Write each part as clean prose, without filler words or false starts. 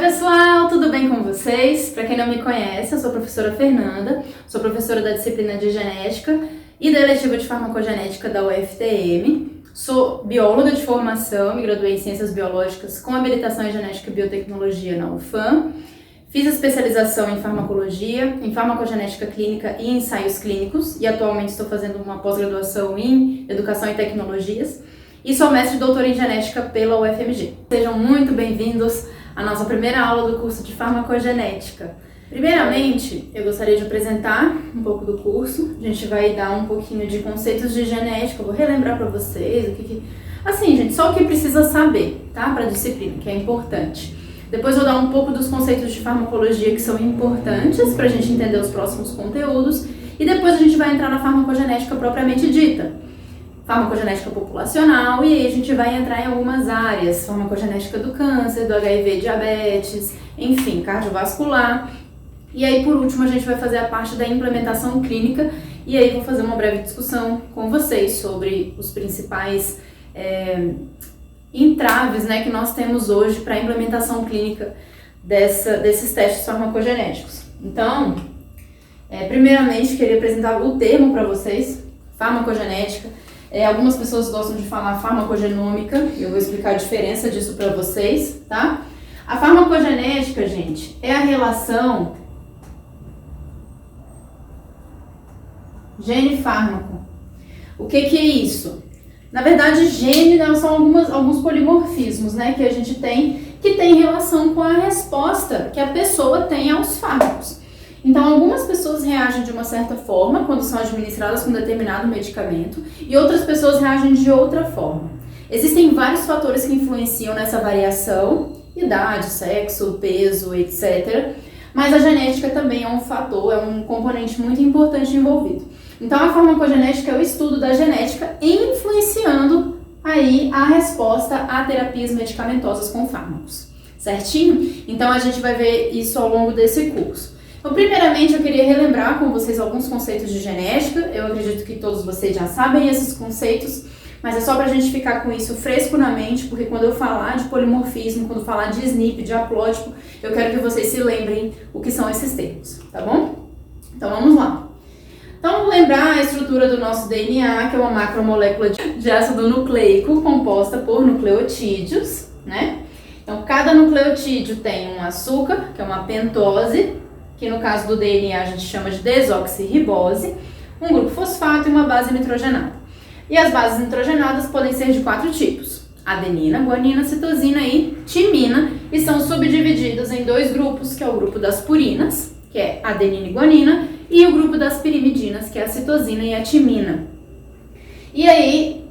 pessoal, tudo bem com vocês? Para quem não me conhece, eu sou a professora Fernanda, sou professora da disciplina de genética e da eletiva de farmacogenética da UFTM. Sou bióloga de formação, me graduei em ciências biológicas com habilitação em genética e biotecnologia na UFAM. Fiz especialização em farmacologia, em farmacogenética clínica e ensaios clínicos e atualmente estou fazendo uma pós-graduação em educação e tecnologias e sou mestre e doutora em genética pela UFMG. Sejam muito bem-vindos à nossa primeira aula do curso de farmacogenética. Primeiramente, eu gostaria de apresentar um pouco do curso. A gente vai dar um pouquinho de conceitos de genética, eu vou relembrar para vocês o que... Assim, gente, só o que precisa saber, tá? Para a disciplina, que é importante. Depois eu vou dar um pouco dos conceitos de farmacologia que são importantes para a gente entender os próximos conteúdos. E depois a gente vai entrar na farmacogenética propriamente dita. Farmacogenética populacional, e aí a gente vai entrar em algumas áreas. Farmacogenética do câncer, do HIV, diabetes, enfim, cardiovascular. E aí, por último, a gente vai fazer a parte da implementação clínica. E aí vou fazer uma breve discussão com vocês sobre os principais entraves, né, que nós temos hoje para a implementação clínica desses testes farmacogenéticos. Então, primeiramente, queria apresentar o termo para vocês, farmacogenética. Algumas pessoas gostam de falar farmacogenômica, eu vou explicar a diferença disso para vocês, tá? A farmacogenética, gente, é a relação gene-fármaco. O que é isso? Na verdade, gene são alguns polimorfismos, né, que a gente tem, que tem relação com a resposta que a pessoa tem aos fármacos. Então, algumas pessoas reagem de uma certa forma quando são administradas com determinado medicamento e outras pessoas reagem de outra forma. Existem vários fatores que influenciam nessa variação, idade, sexo, peso, etc. Mas a genética também é um fator, é um componente muito importante envolvido. Então, a farmacogenética é o estudo da genética influenciando aí a resposta a terapias medicamentosas com fármacos, certinho? Então, a gente vai ver isso ao longo desse curso. Então, primeiramente, eu queria relembrar com vocês alguns conceitos de genética. Eu acredito que todos vocês já sabem esses conceitos, mas é só pra gente ficar com isso fresco na mente, porque quando eu falar de polimorfismo, quando falar de SNP, de haplótipo, eu quero que vocês se lembrem o que são esses termos, tá bom? Então, vamos lá. Então, vamos lembrar a estrutura do nosso DNA, que é uma macromolécula de ácido nucleico composta por nucleotídeos, né? Então, cada nucleotídeo tem um açúcar, que é uma pentose, que no caso do DNA a gente chama de desoxirribose, um grupo fosfato e uma base nitrogenada. E as bases nitrogenadas podem ser de 4 tipos: adenina, guanina, citosina e timina, e são subdivididas em 2 grupos, que é o grupo das purinas, que é adenina e guanina, e o grupo das pirimidinas, que é a citosina e a timina. E aí,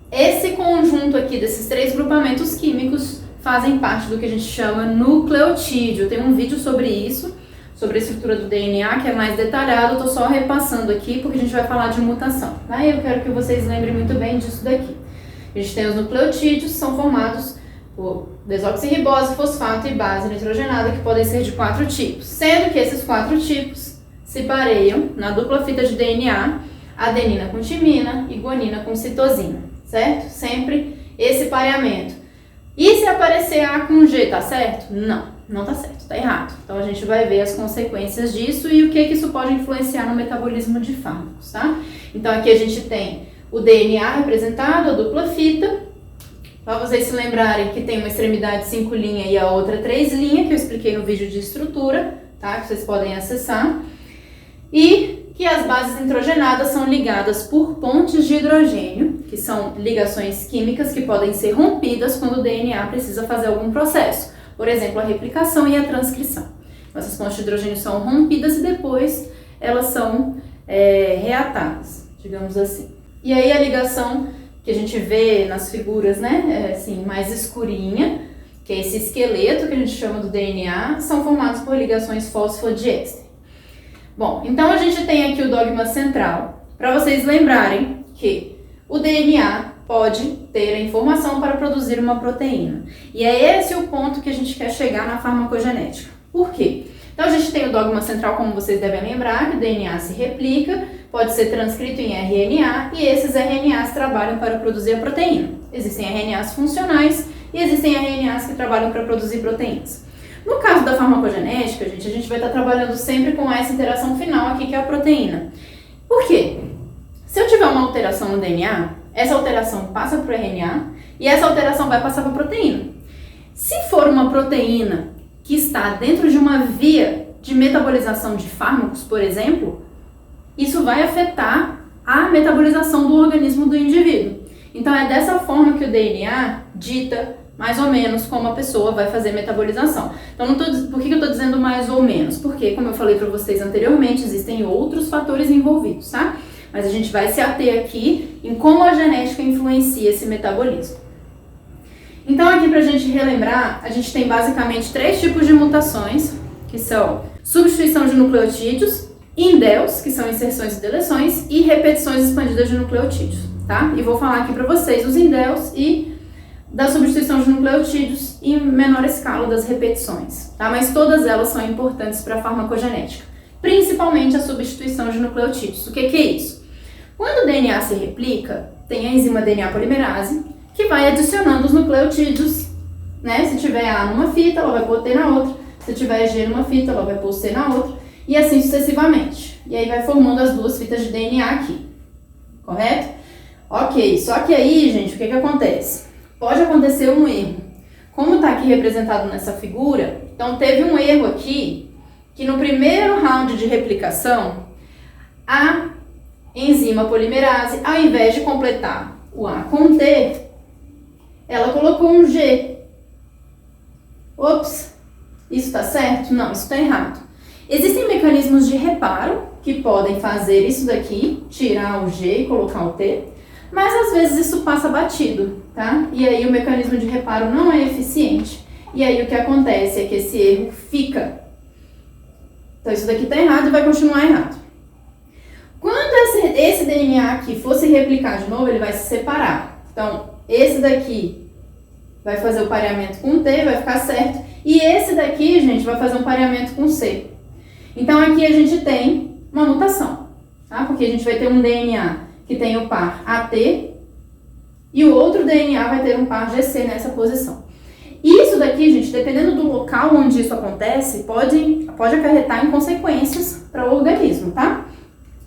esse conjunto aqui desses 3 grupamentos químicos fazem parte do que a gente chama nucleotídeo. Tem um vídeo sobre isso, sobre a estrutura do DNA, que é mais detalhado. Eu tô só repassando aqui porque a gente vai falar de mutação, tá? Eu quero que vocês lembrem muito bem disso daqui. A gente tem os nucleotídeos, que são formados por desoxirribose, fosfato e base nitrogenada, que podem ser de 4 tipos, sendo que esses 4 tipos se pareiam na dupla fita de DNA, adenina com timina e guanina com citosina, certo? Sempre esse pareamento. E se aparecer A com G, tá certo? Não tá certo, tá errado. Então a gente vai ver as consequências disso e o que isso pode influenciar no metabolismo de fármacos, tá? Então aqui a gente tem o DNA representado, a dupla fita, para vocês se lembrarem que tem uma extremidade 5' e a outra 3', que eu expliquei no vídeo de estrutura, tá? Que vocês podem acessar. E que as bases nitrogenadas são ligadas por pontes de hidrogênio, que são ligações químicas que podem ser rompidas quando o DNA precisa fazer algum processo. Por exemplo, a replicação e a transcrição. Essas pontes de hidrogênio são rompidas e depois elas são reatadas, digamos assim. E aí a ligação que a gente vê nas figuras, né, assim, mais escurinha, que é esse esqueleto que a gente chama do DNA, são formados por ligações fosfodiéster. Bom, então a gente tem aqui o dogma central, para vocês lembrarem que o DNA pode ter a informação para produzir uma proteína. E é esse o ponto que a gente quer chegar na farmacogenética. Por quê? Então a gente tem o dogma central, como vocês devem lembrar, que o DNA se replica, pode ser transcrito em RNA, e esses RNAs trabalham para produzir a proteína. Existem RNAs funcionais e existem RNAs que trabalham para produzir proteínas. No caso da farmacogenética, gente, a gente vai estar trabalhando sempre com essa interação final aqui, que é a proteína. Por quê? Se eu tiver uma alteração no DNA, essa alteração passa para o RNA e essa alteração vai passar para a proteína. Se for uma proteína que está dentro de uma via de metabolização de fármacos, por exemplo, isso vai afetar a metabolização do organismo do indivíduo. Então é dessa forma que o DNA dita mais ou menos como a pessoa vai fazer metabolização. Então por que eu estou dizendo mais ou menos? Porque, como eu falei para vocês anteriormente, existem outros fatores envolvidos, tá? Mas a gente vai se ater aqui em como a genética influencia esse metabolismo. Então aqui pra gente relembrar, a gente tem basicamente 3 tipos de mutações, que são substituição de nucleotídeos, indels, que são inserções e deleções, e repetições expandidas de nucleotídeos, tá? E vou falar aqui pra vocês os indels e da substituição de nucleotídeos e em menor escala das repetições, tá? Mas todas elas são importantes para a farmacogenética, principalmente a substituição de nucleotídeos. O que é isso? Quando o DNA se replica, tem a enzima DNA polimerase, que vai adicionando os nucleotídeos, né? Se tiver A numa fita, ela vai pôr T na outra. Se tiver G numa fita, ela vai pôr C na outra. E assim sucessivamente. E aí vai formando as 2 fitas de DNA aqui. Correto? Ok, só que aí, gente, o que acontece? Pode acontecer um erro. Como está aqui representado nessa figura, então teve um erro aqui, que no primeiro round de replicação, a enzima polimerase, ao invés de completar o A com T, ela colocou um G. Ops, isso está certo? Não, isso está errado. Existem mecanismos de reparo que podem fazer isso daqui, tirar o G e colocar o T, mas às vezes isso passa batido, tá? E aí o mecanismo de reparo não é eficiente. E aí o que acontece é que esse erro fica. Então isso daqui está errado e vai continuar errado. Quando esse DNA aqui for se replicar de novo, ele vai se separar. Então, esse daqui vai fazer o pareamento com T, vai ficar certo. E esse daqui, gente, vai fazer um pareamento com C. Então, aqui a gente tem uma mutação, tá? Porque a gente vai ter um DNA que tem o par AT e o outro DNA vai ter um par GC nessa posição. Isso daqui, gente, dependendo do local onde isso acontece, pode acarretar em consequências para o organismo, tá?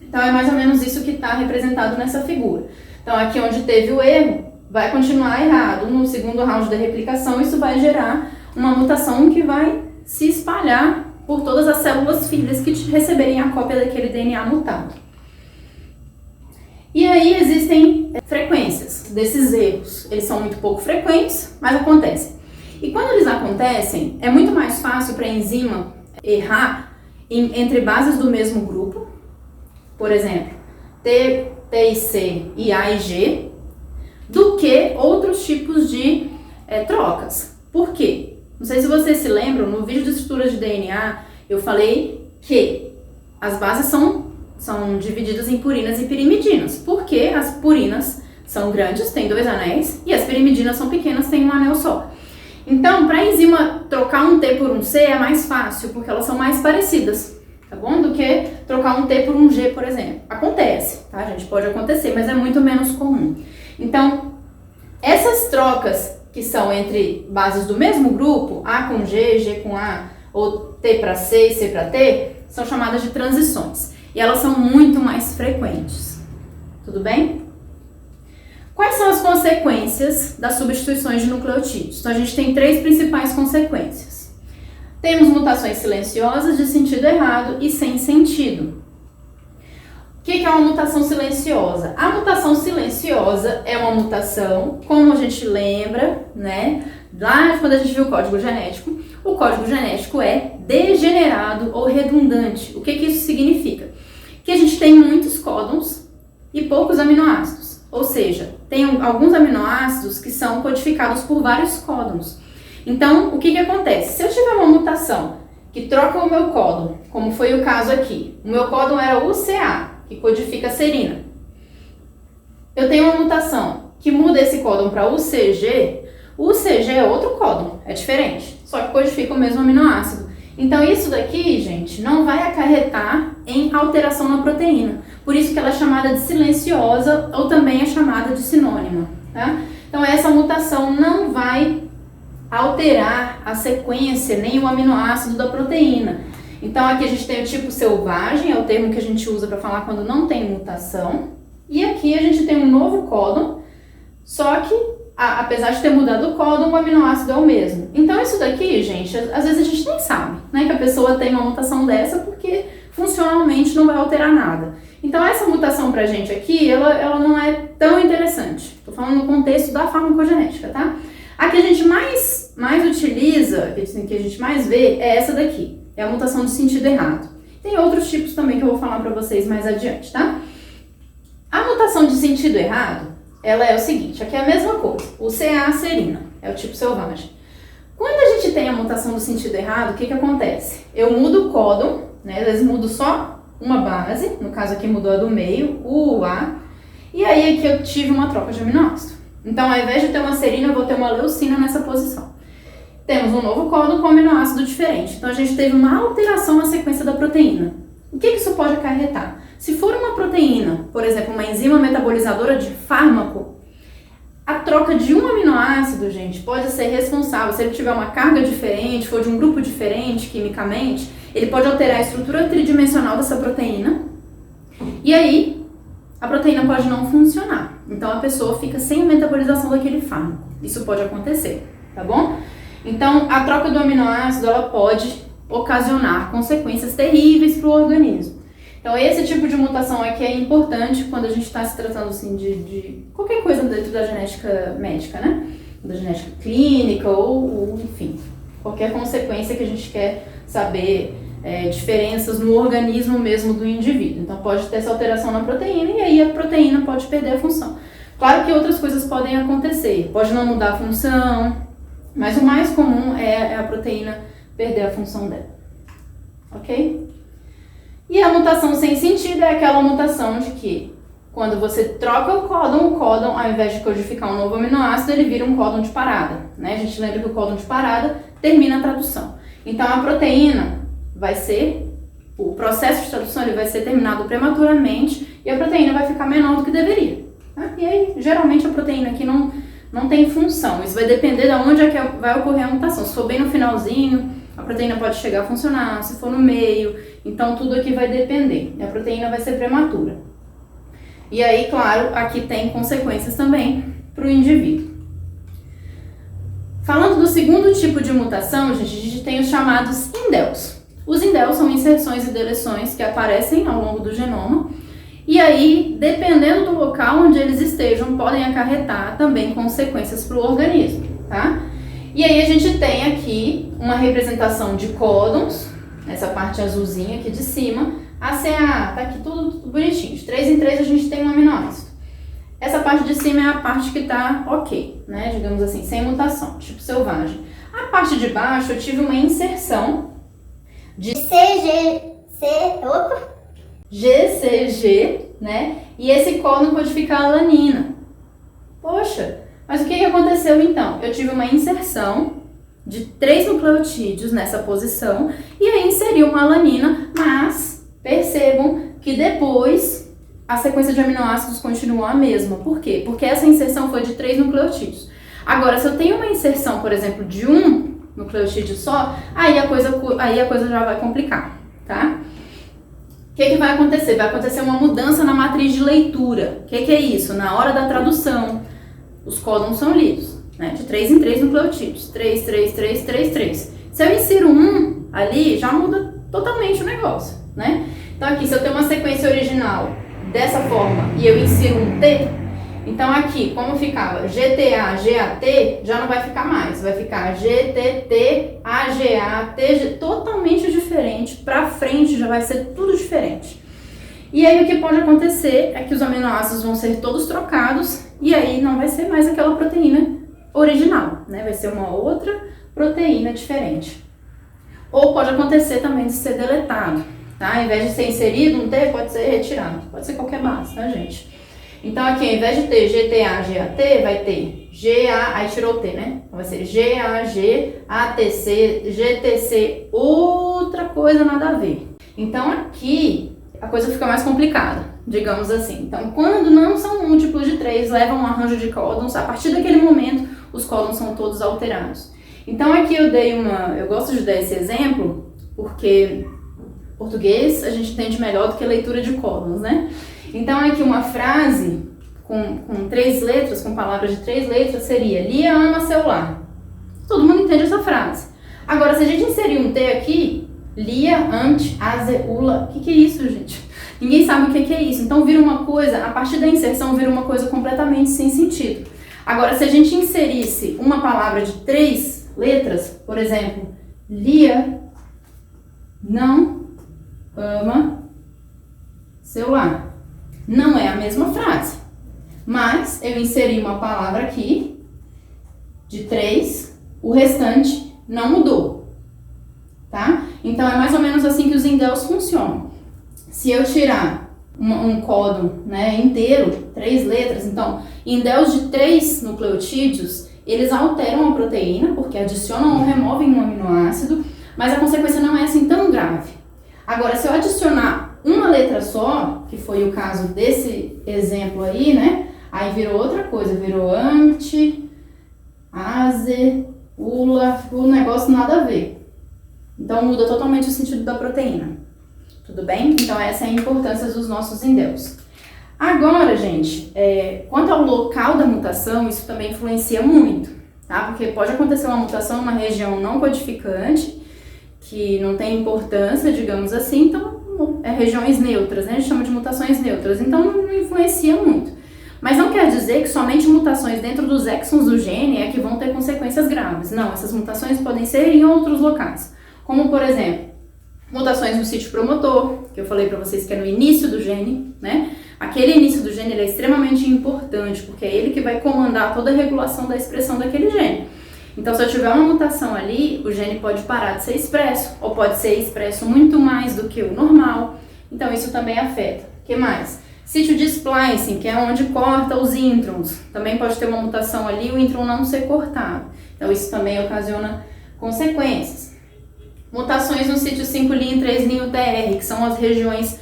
Então, é mais ou menos isso que está representado nessa figura. Então, aqui onde teve o erro, vai continuar errado. No segundo round da replicação, isso vai gerar uma mutação que vai se espalhar por todas as células filhas que receberem a cópia daquele DNA mutado. E aí existem frequências desses erros. Eles são muito pouco frequentes, mas acontecem. E quando eles acontecem, é muito mais fácil para a enzima errar entre bases do mesmo grupo. Por exemplo, T e C e A e G, do que outros tipos de trocas. Por quê? Não sei se vocês se lembram, no vídeo de estrutura de DNA, eu falei que as bases são divididas em purinas e pirimidinas, porque as purinas são grandes, têm 2 anéis, e as pirimidinas são pequenas, têm um anel só. Então, para a enzima trocar um T por um C é mais fácil, porque elas são mais parecidas, tá bom? Do que trocar um T por um G, por exemplo. Acontece, tá, gente? Pode acontecer, mas é muito menos comum. Então, essas trocas que são entre bases do mesmo grupo, A com G, G com A, ou T para C e C para T, são chamadas de transições. E elas são muito mais frequentes. Tudo bem? Quais são as consequências das substituições de nucleotídeos? Então, a gente tem 3 principais consequências. Temos mutações silenciosas de sentido errado e sem sentido. O que é uma mutação silenciosa? A mutação silenciosa é uma mutação, como a gente lembra, né? Lá quando a gente viu o código genético é degenerado ou redundante. O que isso significa? Que a gente tem muitos códons e poucos aminoácidos. Ou seja, tem alguns aminoácidos que são codificados por vários códons. Então, o que acontece? Se eu tiver uma mutação que troca o meu códon, como foi o caso aqui, o meu códon era UCA, que codifica serina. Eu tenho uma mutação que muda esse códon para UCG, o UCG é outro códon, é diferente, só que codifica o mesmo aminoácido. Então isso daqui, gente, não vai acarretar em alteração na proteína. Por isso que ela é chamada de silenciosa ou também é chamada de sinônima, tá? Então essa mutação não vai alterar a sequência nem o aminoácido da proteína. Então aqui a gente tem o tipo selvagem, é o termo que a gente usa para falar quando não tem mutação. E aqui a gente tem um novo códon, só que apesar de ter mudado o códon, o aminoácido é o mesmo. Então isso daqui, gente, às vezes a gente nem sabe, né, que a pessoa tem uma mutação dessa porque funcionalmente não vai alterar nada. Então essa mutação pra gente aqui, ela não é tão interessante. Estou falando no contexto da farmacogenética, tá? A que a gente mais utiliza, que a gente mais vê, é essa daqui. É a mutação de sentido errado. Tem outros tipos também que eu vou falar pra vocês mais adiante, tá? A mutação de sentido errado, ela é o seguinte, aqui é a mesma coisa. O CA-serina, é o tipo selvagem. Quando a gente tem a mutação do sentido errado, o que acontece? Eu mudo o códon, né? Às vezes mudo só uma base, no caso aqui mudou a do meio, o UA, e aí aqui eu tive uma troca de aminoácido. Então, ao invés de ter uma serina, eu vou ter uma leucina nessa posição. Temos um novo códon com aminoácido diferente. Então, a gente teve uma alteração na sequência da proteína. O que isso pode acarretar? Se for uma proteína, por exemplo, uma enzima metabolizadora de fármaco, a troca de um aminoácido, gente, pode ser responsável. Se ele tiver uma carga diferente, for de um grupo diferente quimicamente, ele pode alterar a estrutura tridimensional dessa proteína. E aí, a proteína pode não funcionar. Então, a pessoa fica sem a metabolização daquele fármaco. Isso pode acontecer, tá bom? Então, a troca do aminoácido, ela pode ocasionar consequências terríveis para o organismo. Então, esse tipo de mutação aqui é importante quando a gente está se tratando assim, de qualquer coisa dentro da genética médica, né? Da genética clínica ou enfim, qualquer consequência que a gente quer saber, diferenças no organismo mesmo do indivíduo. Então, pode ter essa alteração na proteína e aí a proteína pode perder a função. Claro que outras coisas podem acontecer, pode não mudar a função, mas o mais comum é a proteína perder a função dela, ok? E a mutação sem sentido é aquela mutação de que quando você troca o códon, ao invés de codificar um novo aminoácido, ele vira um códon de parada, né? A gente lembra que o códon de parada termina a tradução. Então a proteína vai ser, o processo de tradução ele vai ser terminado prematuramente e a proteína vai ficar menor do que deveria. Tá? E aí, geralmente a proteína aqui não tem função, isso vai depender de onde é que vai ocorrer a mutação. Se for bem no finalzinho, a proteína pode chegar a funcionar, se for no meio, então tudo aqui vai depender. E a proteína vai ser prematura. E aí, claro, aqui tem consequências também para o indivíduo. Falando do segundo tipo de mutação, gente, a gente tem os chamados indels. Os indels são inserções e deleções que aparecem ao longo do genoma. E aí, dependendo do local onde eles estejam, podem acarretar também consequências para o organismo, tá? E aí a gente tem aqui uma representação de códons, essa parte azulzinha aqui de cima, ACA, tá aqui tudo bonitinho, de 3 em 3 a gente tem um aminoácido. Essa parte de cima é a parte que tá ok, né, digamos assim, sem mutação, tipo selvagem. A parte de baixo eu tive uma inserção de GCG, né, e esse códon codifica a alanina. Poxa! Mas o que aconteceu então? Eu tive uma inserção de 3 nucleotídeos nessa posição e aí inseri uma alanina, mas percebam que depois a sequência de aminoácidos continuou a mesma. Por quê? Porque essa inserção foi de 3 nucleotídeos. Agora, se eu tenho uma inserção, por exemplo, de um nucleotídeo só, aí a coisa já vai complicar, tá? O que vai acontecer? Vai acontecer uma mudança na matriz de leitura. O que é isso? Na hora da tradução, os códons são lidos, né? De 3 em 3 nucleotídeos. 3, 3, 3, 3, 3. Se eu insiro um ali, já muda totalmente o negócio, né? Então aqui, se eu tenho uma sequência original dessa forma e eu insiro um T, então aqui, como ficava GTA, GAT, já não vai ficar mais. Vai ficar GTT, AGA, TG, totalmente diferente. Pra frente já vai ser tudo diferente. E aí o que pode acontecer é que os aminoácidos vão ser todos trocados e aí não vai ser mais aquela proteína original, né? Vai ser uma outra proteína diferente. Ou pode acontecer também de ser deletado, tá? Ao invés de ser inserido um T, pode ser retirado. Pode ser qualquer base, tá, gente? Então aqui, ao invés de ter GTA, GAT, vai ter GA, aí tirou o T, né? Então vai ser GAG, ATC, GTC, outra coisa nada a ver. Então aqui a coisa fica mais complicada, digamos assim. Então, quando não são múltiplos de 3, levam um arranjo de códons, a partir daquele momento, os códons são todos alterados. Então aqui eu gosto de dar esse exemplo, porque português a gente entende melhor do que leitura de códigos, né? Então aqui uma frase com 3 letras, com palavras de 3 letras, seria Lia ama seu lar. Todo mundo entende essa frase. Agora, se a gente inserir um T aqui, Lia, ante, aze, ula, o que é isso, gente? Ninguém sabe o que é isso. Então vira uma coisa, a partir da inserção vira uma coisa completamente sem sentido. Agora, se a gente inserisse uma palavra de 3 letras, por exemplo, Lia não ama seu lar. Não é a mesma frase, mas eu inseri uma palavra aqui de 3, o restante não mudou, tá? Então é mais ou menos assim que os endeus funcionam. Se eu tirar um códon, né, inteiro, 3 letras, então endeus de 3 nucleotídeos, eles alteram a proteína, porque adicionam ou removem um aminoácido, mas a consequência não é assim tão grave. Agora, se eu adicionar uma letra só, que foi o caso desse exemplo aí, né, aí virou outra coisa, virou ante, aze, ula, o negócio nada a ver. Então muda totalmente o sentido da proteína. Tudo bem? Então essa é a importância dos nossos endeus. Agora, gente, quanto ao local da mutação, isso também influencia muito, tá? Porque pode acontecer uma mutação em uma região não codificante, que não tem importância, digamos assim, então regiões neutras, né? A gente chama de mutações neutras, então não influencia muito. Mas não quer dizer que somente mutações dentro dos exons do gene é que vão ter consequências graves. Não, essas mutações podem ser em outros locais. Como, por exemplo, mutações no sítio promotor, que eu falei para vocês que é no início do gene, né? Aquele início do gene ele é extremamente importante, porque é ele que vai comandar toda a regulação da expressão daquele gene. Então, se eu tiver uma mutação ali, o gene pode parar de ser expresso, ou pode ser expresso muito mais do que o normal. Então, isso também afeta. O que mais? Sítio de splicing, que é onde corta os introns. Também pode ter uma mutação ali e o intron não ser cortado. Então, isso também ocasiona consequências. Mutações no sítio 5' e 3' TR, que são as regiões,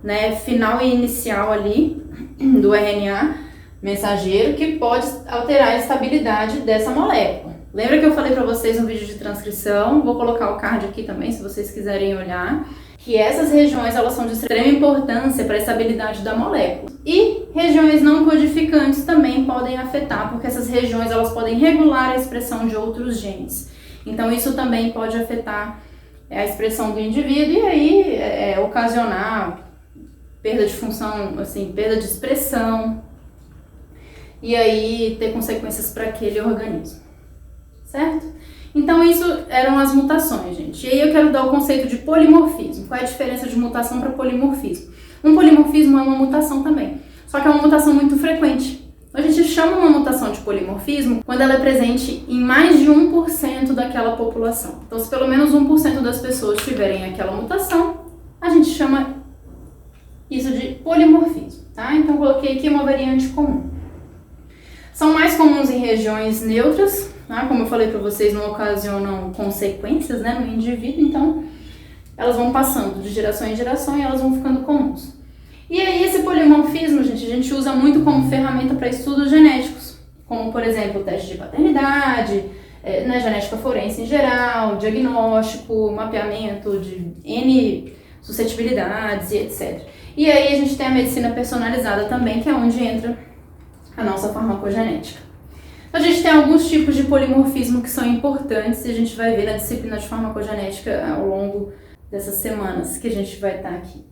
né, final e inicial ali do RNA mensageiro, que pode alterar a estabilidade dessa molécula. Lembra que eu falei para vocês no vídeo de transcrição? Vou colocar o card aqui também, se vocês quiserem olhar. Que essas regiões elas são de extrema importância para a estabilidade da molécula. E regiões não codificantes também podem afetar, porque essas regiões elas podem regular a expressão de outros genes. Então isso também pode afetar a expressão do indivíduo e aí ocasionar perda de função, assim, perda de expressão e aí ter consequências para aquele organismo, certo? Então isso eram as mutações, gente. E aí eu quero dar o conceito de polimorfismo. Qual é a diferença de mutação para polimorfismo? Um polimorfismo é uma mutação também, só que é uma mutação muito frequente. A gente chama uma mutação de polimorfismo quando ela é presente em mais de 1% daquela população. Então, se pelo menos 1% das pessoas tiverem aquela mutação, a gente chama isso de polimorfismo, tá? Então, coloquei aqui uma variante comum. São mais comuns em regiões neutras, tá? Como eu falei para vocês, não ocasionam consequências, né, no indivíduo, então elas vão passando de geração em geração e elas vão ficando comuns. E aí esse polimorfismo, gente, a gente usa muito como ferramenta para estudos genéticos, como por exemplo o teste de paternidade, na genética forense em geral, diagnóstico, mapeamento de N suscetibilidades e etc. E aí a gente tem a medicina personalizada também, que é onde entra a nossa farmacogenética. Então, a gente tem alguns tipos de polimorfismo que são importantes e a gente vai ver na disciplina de farmacogenética ao longo dessas semanas que a gente vai estar aqui.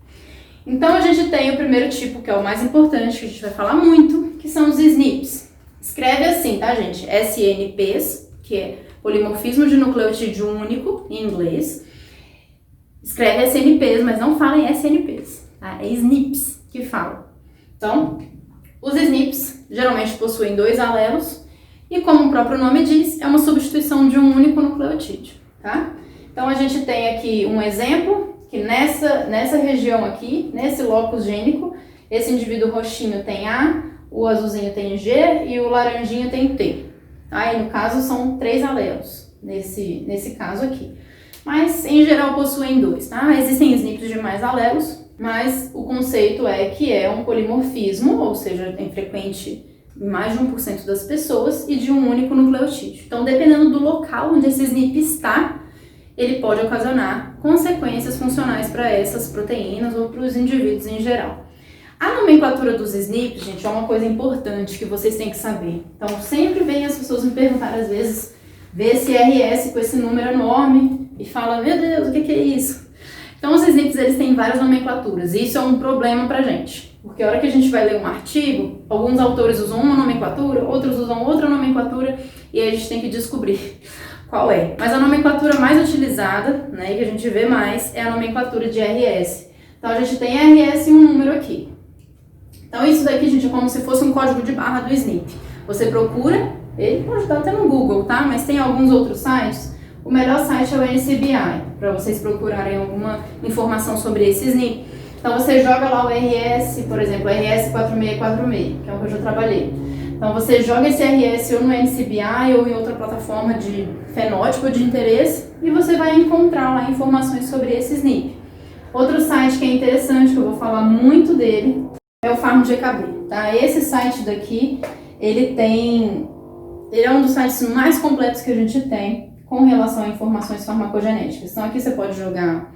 Então, a gente tem o primeiro tipo, que é o mais importante, que a gente vai falar muito, que são os SNPs. Escreve assim, tá, gente? SNPs, que é polimorfismo de nucleotídeo único, em inglês. Escreve SNPs, mas não fala em SNPs, tá? É SNPs que fala. Então, os SNPs geralmente possuem 2 alelos e, como o próprio nome diz, é uma substituição de um único nucleotídeo, tá? Então, a gente tem aqui um exemplo, que nessa região aqui, nesse locus gênico, esse indivíduo roxinho tem A, o azulzinho tem G e o laranjinho tem T. Tá? E no caso são 3 alelos, nesse caso aqui. Mas em geral possuem 2, tá? Existem SNPs de mais alelos, mas o conceito é que é um polimorfismo, ou seja, tem frequente em mais de 1% das pessoas e de um único nucleotídeo. Então, dependendo do local onde esse SNP está, ele pode ocasionar consequências funcionais para essas proteínas ou para os indivíduos em geral. A nomenclatura dos SNPs, gente, é uma coisa importante que vocês têm que saber. Então, sempre vem as pessoas me perguntar, às vezes, vê esse RS com esse número enorme e fala, meu Deus, o que é isso? Então, os SNPs, eles têm várias nomenclaturas e isso é um problema pra gente. Porque a hora que a gente vai ler um artigo, alguns autores usam uma nomenclatura, outros usam outra nomenclatura e aí a gente tem que descobrir qual é. Mas a nomenclatura mais utilizada, né, que a gente vê mais, é a nomenclatura de RS. Então, a gente tem RS e um número aqui. Então, isso daqui, gente, é como se fosse um código de barra do SNP. Você procura, ele pode estar até no Google, tá? Mas tem alguns outros sites. O melhor site é o NCBI, para vocês procurarem alguma informação sobre esse SNP. Então, você joga lá o RS, por exemplo, RS4646, que é o que eu já trabalhei. Então, você joga esse RS ou no NCBI ou em outra plataforma de fenótipo de interesse e você vai encontrar lá informações sobre esse SNP. Outro site que é interessante, que eu vou falar muito dele, é o PharmGKB, tá? Esse site daqui, ele é um dos sites mais completos que a gente tem com relação a informações farmacogenéticas. Então, aqui você pode jogar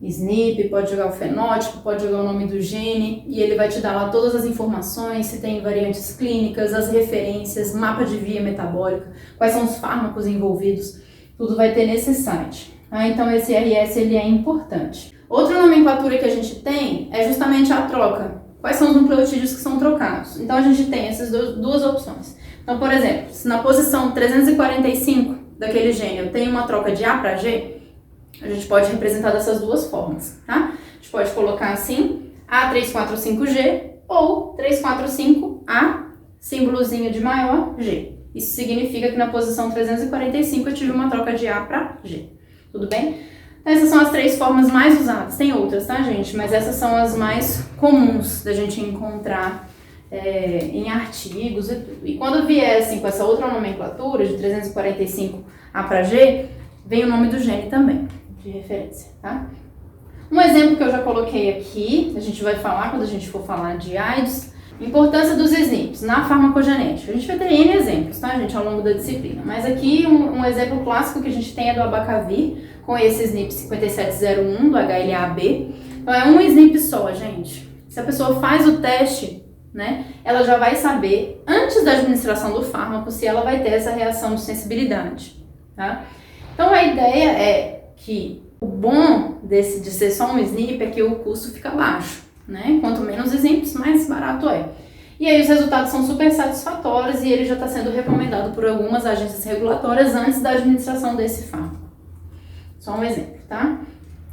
SNP, pode jogar o fenótipo, pode jogar o nome do gene e ele vai te dar lá todas as informações, se tem variantes clínicas, as referências, mapa de via metabólica, quais são os fármacos envolvidos, tudo vai ter nesse site. Tá? Então esse RS ele é importante. Outra nomenclatura que a gente tem é justamente a troca. Quais são os nucleotídeos que são trocados? Então a gente tem essas duas opções. Então, por exemplo, se na posição 345 daquele gene eu tenho uma troca de A para G, a gente pode representar dessas duas formas, tá? A gente pode colocar assim, A345G ou 345A, símbolozinho de maior, G. Isso significa que na posição 345 eu tive uma troca de A para G. Tudo bem? Então, essas são as três formas mais usadas. Tem outras, tá, gente? Mas essas são as mais comuns da gente encontrar em artigos e tudo. E quando vier assim, com essa outra nomenclatura de 345A para G, vem o nome do gene também, de referência, tá? Um exemplo que eu já coloquei aqui, a gente vai falar quando a gente for falar de AIDS, importância dos SNPs na farmacogenética. A gente vai ter N exemplos, tá, gente, ao longo da disciplina. Mas aqui um exemplo clássico que a gente tem é do abacavir, com esse SNP 5701 do HLA-B. Então é um SNP só, gente. Se a pessoa faz o teste, né, ela já vai saber, antes da administração do fármaco, se ela vai ter essa reação de sensibilidade, tá? Então a ideia é que o bom de ser só um SNP é que o custo fica baixo, né? Quanto menos SNPs, mais barato é. E aí os resultados são super satisfatórios e ele já está sendo recomendado por algumas agências regulatórias antes da administração desse fármaco. Só um exemplo, tá?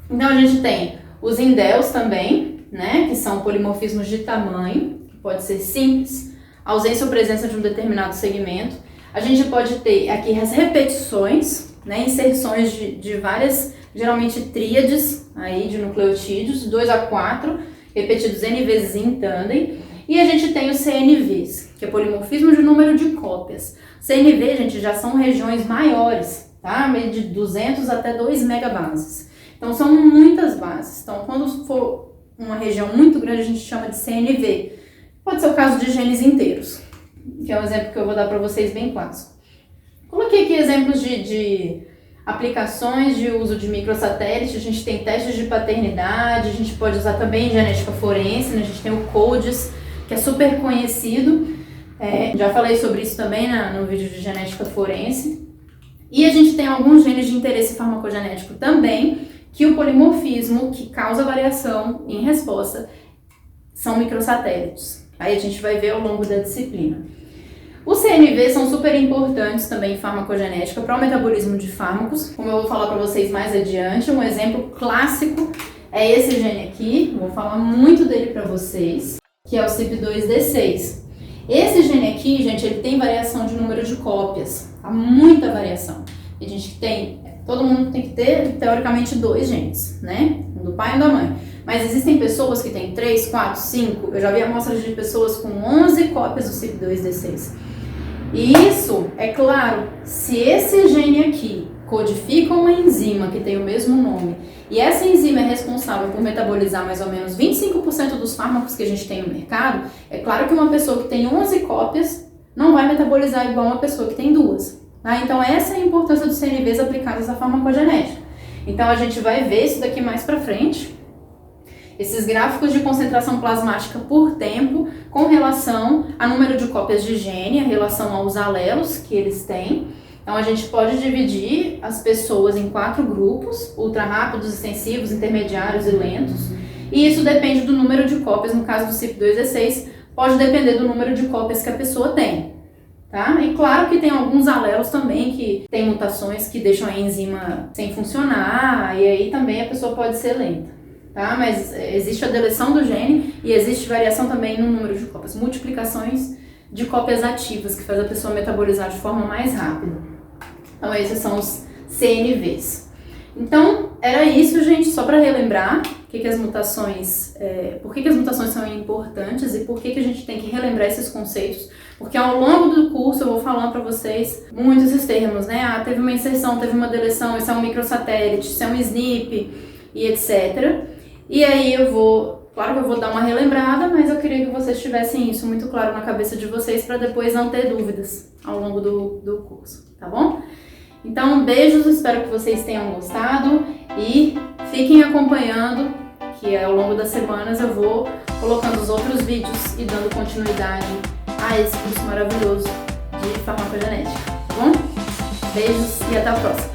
Então a gente tem os indels também, né? Que são polimorfismos de tamanho, que pode ser simples, ausência ou presença de um determinado segmento. A gente pode ter aqui as repetições, né, inserções de várias, geralmente tríades aí de nucleotídeos, 2 a 4, repetidos N vezes em tandem. E a gente tem os CNVs, que é polimorfismo de número de cópias. CNV, gente, já são regiões maiores, tá? De 200 até 2 megabases. Então, são muitas bases. Então, quando for uma região muito grande, a gente chama de CNV. Pode ser o caso de genes inteiros, que é um exemplo que eu vou dar para vocês bem clássico. Coloquei aqui exemplos de aplicações de uso de microsatélite. A gente tem testes de paternidade, a gente pode usar também genética forense, né? A gente tem o CODES, que é super conhecido. Já falei sobre isso também no vídeo de genética forense. E a gente tem alguns genes de interesse farmacogenético também, que o polimorfismo, que causa variação em resposta, são microsatélites. Aí a gente vai ver ao longo da disciplina. Os CNVs são super importantes também em farmacogenética para o metabolismo de fármacos, como eu vou falar para vocês mais adiante. Um exemplo clássico é esse gene aqui, vou falar muito dele para vocês, que é o CYP2D6. Esse gene aqui, gente, ele tem variação de número de cópias, há muita variação. A gente todo mundo tem que ter, teoricamente, 2 genes, né? Um do pai e um da mãe. Mas existem pessoas que têm 3, 4, 5, eu já vi amostras de pessoas com 11 cópias do CYP2D6. E isso, é claro, se esse gene aqui codifica uma enzima que tem o mesmo nome, e essa enzima é responsável por metabolizar mais ou menos 25% dos fármacos que a gente tem no mercado, é claro que uma pessoa que tem 11 cópias não vai metabolizar igual uma pessoa que tem 2. Tá? Então essa é a importância dos CNVs aplicados à farmacogenética. Então a gente vai ver isso daqui mais pra frente, esses gráficos de concentração plasmática por tempo com relação a número de cópias de gene, a relação aos alelos que eles têm. Então a gente pode dividir as pessoas em 4 grupos, ultra rápidos, extensivos, intermediários e lentos. E isso depende do número de cópias, no caso do CYP2D6, pode depender do número de cópias que a pessoa tem. Tá? E claro que tem alguns alelos também que tem mutações que deixam a enzima sem funcionar, e aí também a pessoa pode ser lenta. Tá? Mas existe a deleção do gene e existe variação também no número de cópias, multiplicações de cópias ativas, que faz a pessoa metabolizar de forma mais rápida. Então esses são os CNVs. Então era isso, gente, só para relembrar por que as mutações são importantes e por que a gente tem que relembrar esses conceitos, porque ao longo do curso eu vou falando para vocês muitos esses termos, né? Ah, teve uma inserção, teve uma deleção, isso é um microsatélite, isso é um SNP e etc. E aí claro que eu vou dar uma relembrada, mas eu queria que vocês tivessem isso muito claro na cabeça de vocês para depois não ter dúvidas ao longo do curso, tá bom? Então, beijos, espero que vocês tenham gostado e fiquem acompanhando, que ao longo das semanas eu vou colocando os outros vídeos e dando continuidade a esse curso maravilhoso de farmacogenética, tá bom? Beijos e até a próxima!